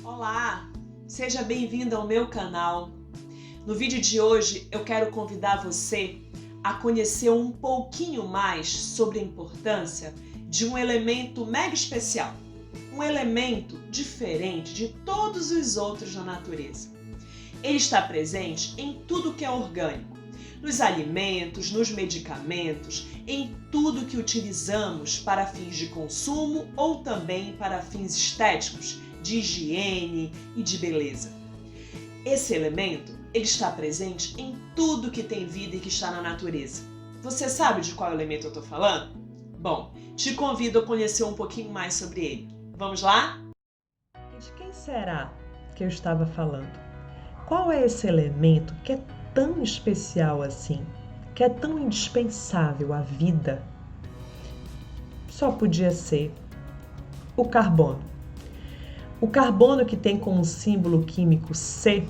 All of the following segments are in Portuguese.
Olá, seja bem-vindo ao meu canal. No vídeo de hoje eu quero convidar você a conhecer um pouquinho mais sobre a importância de um elemento mega especial, um elemento diferente de todos os outros na natureza. Ele está presente em tudo que é orgânico, nos alimentos, nos medicamentos, em tudo que utilizamos para fins de consumo ou também para fins estéticos, de higiene e de beleza. Esse elemento, ele está presente em tudo que tem vida e que está na natureza. Você sabe de qual elemento eu estou falando? Bom, te convido a conhecer um pouquinho mais sobre ele. Vamos lá? De quem será que eu estava falando? Qual é esse elemento que é tão especial assim, que é tão indispensável à vida? Só podia ser o carbono. O carbono, que tem como símbolo químico C,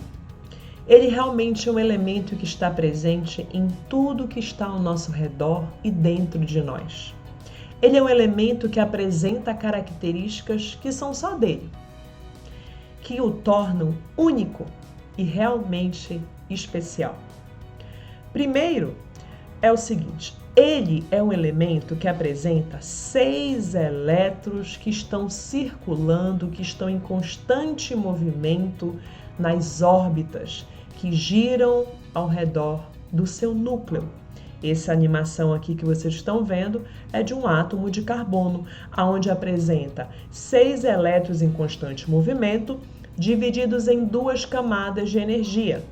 ele realmente é um elemento que está presente em tudo que está ao nosso redor e dentro de nós. Ele é um elemento que apresenta características que são só dele, que o tornam único e realmente especial. Primeiro, é o seguinte: ele é um elemento que apresenta 6 elétrons que estão circulando, que estão em constante movimento nas órbitas que giram ao redor do seu núcleo. Essa animação aqui que vocês estão vendo é de um átomo de carbono, onde apresenta 6 elétrons em constante movimento, divididos em 2 camadas de energia.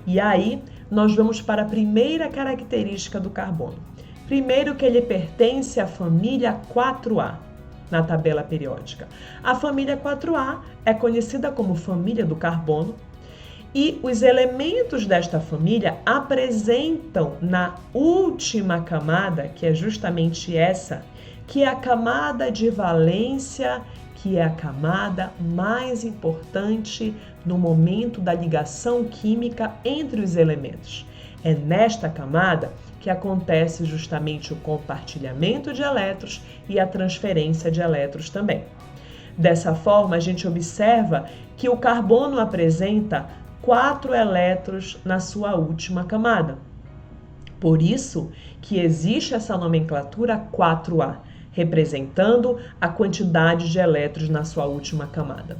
E aí, nós vamos para a primeira característica do carbono. Primeiro, que ele pertence à família 4A na tabela periódica. A família 4A é conhecida como família do carbono e os elementos desta família apresentam na última camada, que é justamente essa, que é a camada de valência, que é a camada mais importante no momento da ligação química entre os elementos. É nesta camada que acontece justamente o compartilhamento de elétrons e a transferência de elétrons também. Dessa forma, a gente observa que o carbono apresenta 4 elétrons na sua última camada. Por isso que existe essa nomenclatura 4A, representando a quantidade de elétrons na sua última camada.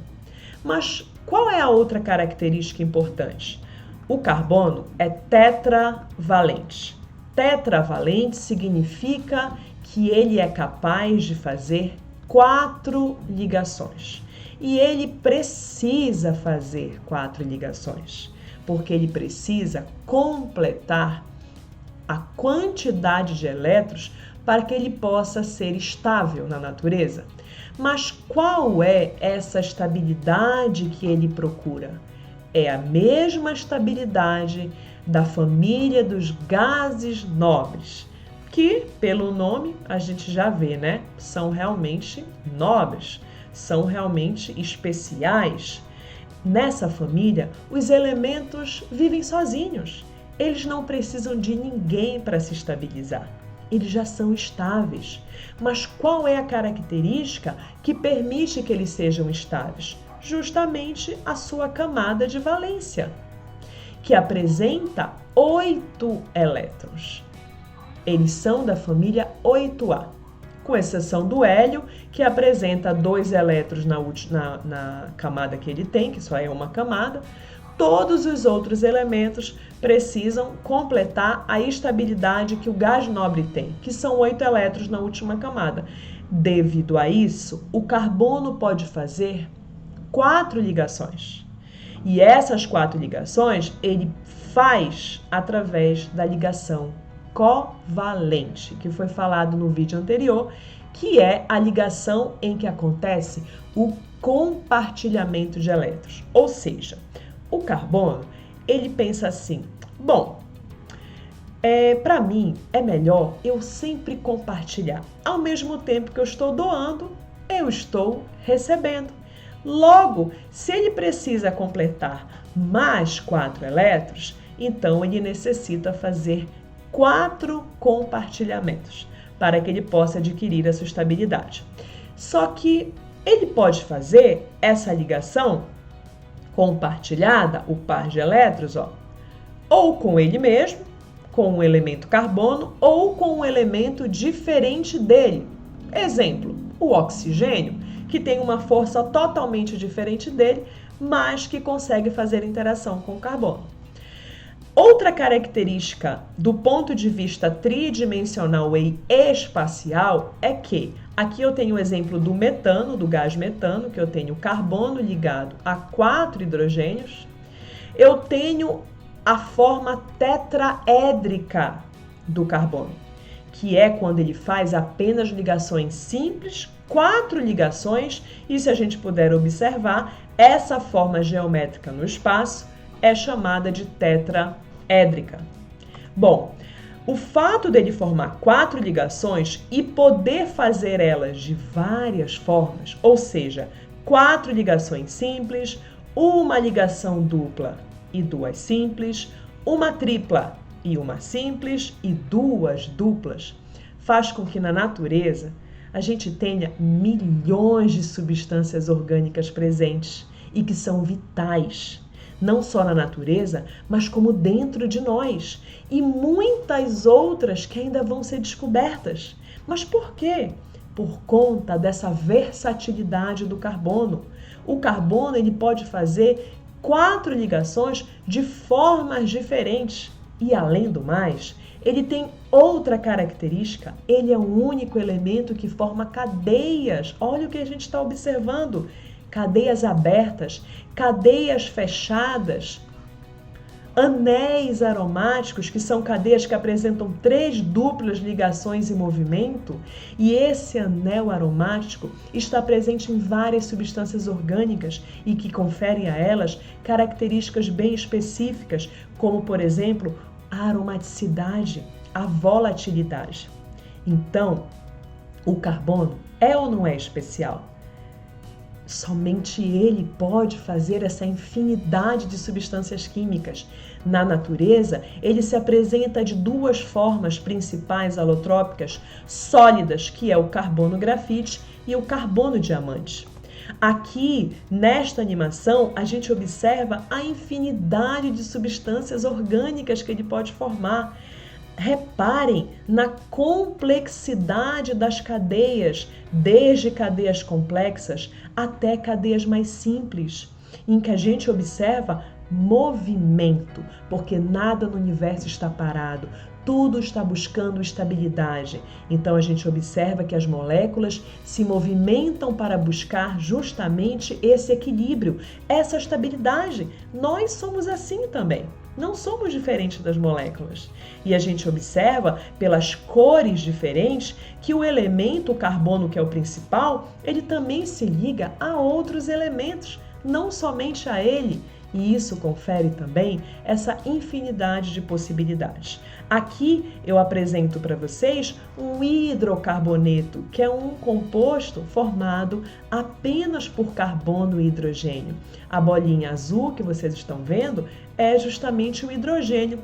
Mas qual é a outra característica importante? O carbono é tetravalente. Tetravalente significa que ele é capaz de fazer 4 ligações. E ele precisa fazer 4 ligações, porque ele precisa completar a quantidade de elétrons para que ele possa ser estável na natureza. Mas qual é essa estabilidade que ele procura? É a mesma estabilidade da família dos gases nobres, que, pelo nome, a gente já vê, né? São realmente nobres, são realmente especiais. Nessa família, os elementos vivem sozinhos. Eles não precisam de ninguém para se estabilizar. Eles já são estáveis. Mas qual é a característica que permite que eles sejam estáveis? Justamente a sua camada de valência, que apresenta 8 elétrons. Eles são da família 8A, com exceção do hélio, que apresenta 2 elétrons na camada que ele tem, que só é uma camada. Todos os outros elementos precisam completar a estabilidade que o gás nobre tem, que são 8 elétrons na última camada. Devido a isso, o carbono pode fazer 4 ligações. E essas 4 ligações ele faz através da ligação covalente, que foi falado no vídeo anterior, que é a ligação em que acontece o compartilhamento de elétrons. Ou seja, o carbono, ele pensa assim: bom, para mim é melhor eu sempre compartilhar. Ao mesmo tempo que eu estou doando, eu estou recebendo. Logo, se ele precisa completar mais 4 elétrons, então ele necessita fazer 4 compartilhamentos para que ele possa adquirir a sua estabilidade. Só que ele pode fazer essa ligação compartilhada, o par de elétrons, ou com ele mesmo, com um elemento carbono, ou com um elemento diferente dele. Exemplo, o oxigênio, que tem uma força totalmente diferente dele, mas que consegue fazer interação com o carbono. Outra característica do ponto de vista tridimensional e espacial é que aqui eu tenho o exemplo do metano, do gás metano, que eu tenho carbono ligado a 4 hidrogênios. Eu tenho a forma tetraédrica do carbono, que é quando ele faz apenas ligações simples, 4 ligações, e se a gente puder observar, essa forma geométrica no espaço é chamada de tetraédrica. Bom, o fato dele formar 4 ligações e poder fazer elas de várias formas, ou seja, 4 ligações simples, uma ligação dupla e 2 simples, uma tripla e uma simples e 2 duplas, faz com que na natureza a gente tenha milhões de substâncias orgânicas presentes e que são vitais, não só na natureza, mas como dentro de nós, e muitas outras que ainda vão ser descobertas. Mas por quê? Por conta dessa versatilidade do carbono. O carbono ele pode fazer 4 ligações de formas diferentes. E além do mais, ele tem outra característica, ele é o único elemento que forma cadeias. Olha o que a gente está observando. Cadeias abertas, cadeias fechadas, anéis aromáticos, que são cadeias que apresentam 3 duplas ligações em movimento, e esse anel aromático está presente em várias substâncias orgânicas e que conferem a elas características bem específicas, como, por exemplo, a aromaticidade, a volatilidade. Então, o carbono é ou não é especial? Somente ele pode fazer essa infinidade de substâncias químicas. Na natureza, ele se apresenta de 2 formas principais alotrópicas sólidas, que é o carbono grafite e o carbono diamante. Aqui, nesta animação, a gente observa a infinidade de substâncias orgânicas que ele pode formar. Reparem na complexidade das cadeias, desde cadeias complexas até cadeias mais simples, em que a gente observa movimento, porque nada no universo está parado, tudo está buscando estabilidade. Então a gente observa que as moléculas se movimentam para buscar justamente esse equilíbrio, essa estabilidade. Nós somos assim também. Não somos diferentes das moléculas. E a gente observa, pelas cores diferentes, que o elemento o carbono, que é o principal, ele também se liga a outros elementos, não somente a ele. E isso confere também essa infinidade de possibilidades. Aqui eu apresento para vocês um hidrocarboneto, que é um composto formado apenas por carbono e hidrogênio. A bolinha azul que vocês estão vendo é justamente o hidrogênio,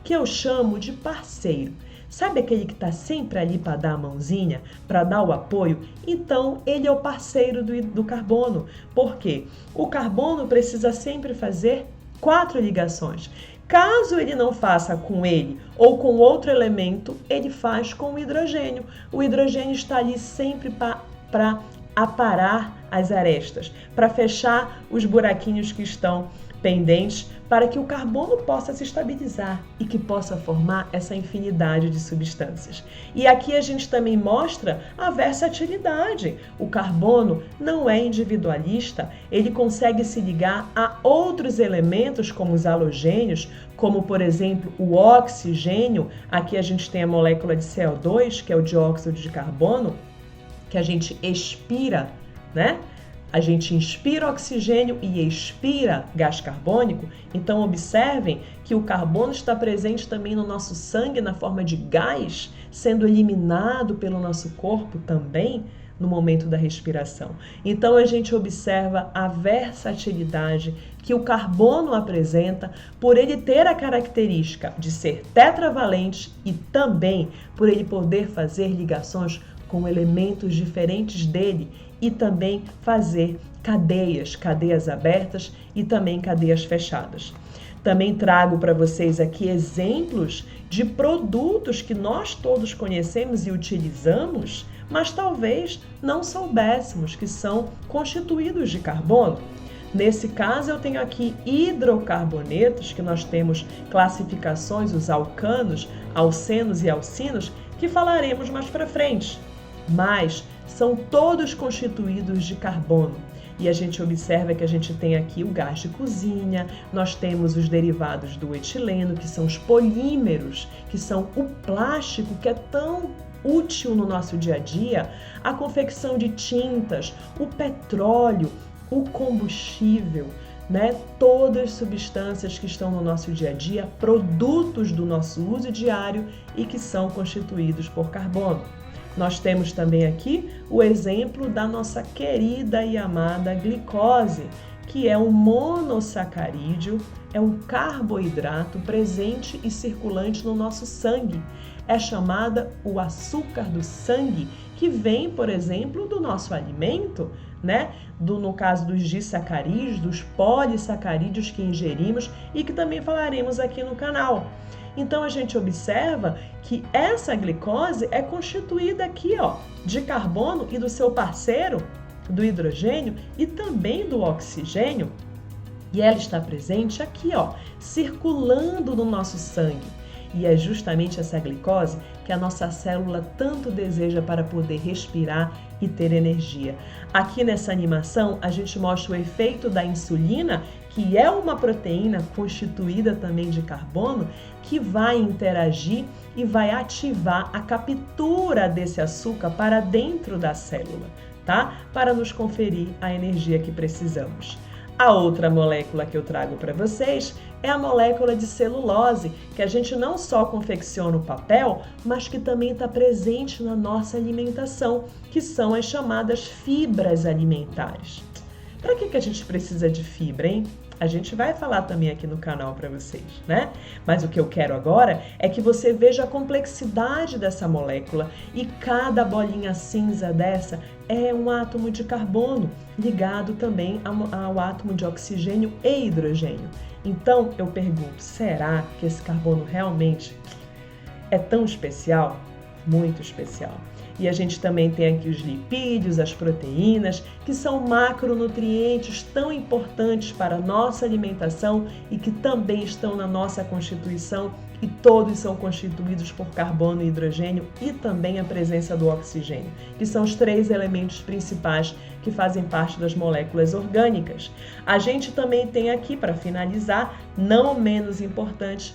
que eu chamo de parceiro. Sabe aquele que está sempre ali para dar a mãozinha, para dar o apoio? Então, ele é o parceiro do carbono. Por quê? O carbono precisa sempre fazer 4 ligações. Caso ele não faça com ele ou com outro elemento, ele faz com o hidrogênio. O hidrogênio está ali sempre para aparar as arestas, para fechar os buraquinhos que estão pendentes, para que o carbono possa se estabilizar e que possa formar essa infinidade de substâncias. E aqui a gente também mostra a versatilidade. O carbono não é individualista, ele consegue se ligar a outros elementos como os halogênios, como por exemplo o oxigênio. Aqui a gente tem a molécula de CO2, que é o dióxido de carbono, que a gente expira, né? A gente inspira oxigênio e expira gás carbônico. Então, observem que o carbono está presente também no nosso sangue na forma de gás, sendo eliminado pelo nosso corpo também no momento da respiração. Então, a gente observa a versatilidade que o carbono apresenta por ele ter a característica de ser tetravalente e também por ele poder fazer ligações com elementos diferentes dele e também fazer cadeias abertas e também cadeias fechadas. Também trago para vocês aqui exemplos de produtos que nós todos conhecemos e utilizamos, mas talvez não soubéssemos que são constituídos de carbono. Nesse caso, eu tenho aqui hidrocarbonetos, que nós temos classificações, os alcanos, alcenos e alcinos, que falaremos mais para frente. Mas são todos constituídos de carbono. E a gente observa que a gente tem aqui o gás de cozinha, nós temos os derivados do etileno, que são os polímeros, que são o plástico, que é tão útil no nosso dia a dia, a confecção de tintas, o petróleo, o combustível, né? Todas as substâncias que estão no nosso dia a dia, produtos do nosso uso diário e que são constituídos por carbono. Nós temos também aqui o exemplo da nossa querida e amada glicose, que é um monossacarídeo, é um carboidrato presente e circulante no nosso sangue. É chamada o açúcar do sangue, que vem, por exemplo, do nosso alimento, né? No caso dos disacarídeos, dos polissacarídeos que ingerimos e que também falaremos aqui no canal. Então a gente observa que essa glicose é constituída aqui, ó, de carbono e do seu parceiro, do hidrogênio e também do oxigênio. E ela está presente aqui, ó, circulando no nosso sangue. E é justamente essa glicose que a nossa célula tanto deseja para poder respirar e ter energia. Aqui nessa animação, a gente mostra o efeito da insulina, que é uma proteína constituída também de carbono, que vai interagir e vai ativar a captura desse açúcar para dentro da célula, tá? Para nos conferir a energia que precisamos. A outra molécula que eu trago para vocês é a molécula de celulose, que a gente não só confecciona o papel, mas que também está presente na nossa alimentação, que são as chamadas fibras alimentares. Para que a gente precisa de fibra, hein? A gente vai falar também aqui no canal para vocês, né? Mas o que eu quero agora é que você veja a complexidade dessa molécula e cada bolinha cinza dessa é um átomo de carbono ligado também ao átomo de oxigênio e hidrogênio. Então eu pergunto, será que esse carbono realmente é tão especial? Muito especial. E a gente também tem aqui os lipídios, as proteínas, que são macronutrientes tão importantes para a nossa alimentação e que também estão na nossa constituição, e todos são constituídos por carbono e hidrogênio e também a presença do oxigênio, que são os 3 elementos principais que fazem parte das moléculas orgânicas. A gente também tem aqui, para finalizar, não menos importante,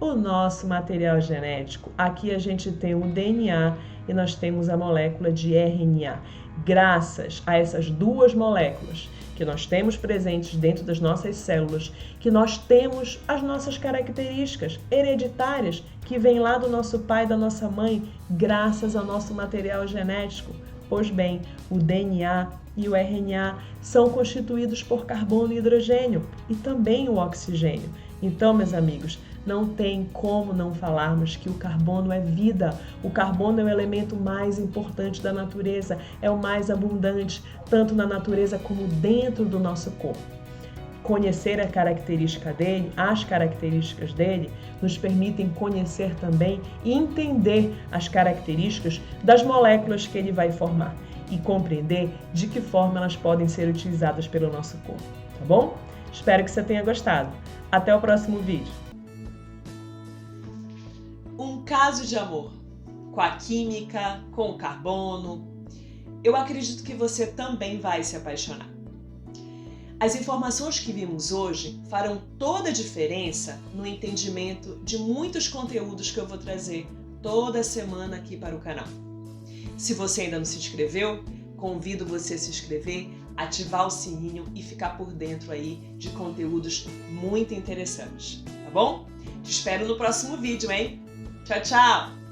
o nosso material genético. Aqui a gente tem o DNA e nós temos a molécula de RNA. Graças a essas 2 moléculas que nós temos presentes dentro das nossas células, que nós temos as nossas características hereditárias que vêm lá do nosso pai e da nossa mãe, graças ao nosso material genético. Pois bem, o DNA e o RNA são constituídos por carbono e hidrogênio e também o oxigênio. Então, meus amigos, não tem como não falarmos que o carbono é vida. O carbono é o elemento mais importante da natureza, é o mais abundante, tanto na natureza como dentro do nosso corpo. Conhecer a característica dele, as características dele, nos permitem conhecer também e entender as características das moléculas que ele vai formar e compreender de que forma elas podem ser utilizadas pelo nosso corpo, tá bom? Espero que você tenha gostado. Até o próximo vídeo. Um caso de amor, com a química, com o carbono. Eu acredito que você também vai se apaixonar. As informações que vimos hoje farão toda a diferença no entendimento de muitos conteúdos que eu vou trazer toda semana aqui para o canal. Se você ainda não se inscreveu, convido você a se inscrever, ativar o sininho e ficar por dentro aí de conteúdos muito interessantes, tá bom? Te espero no próximo vídeo, hein? Tchau, tchau!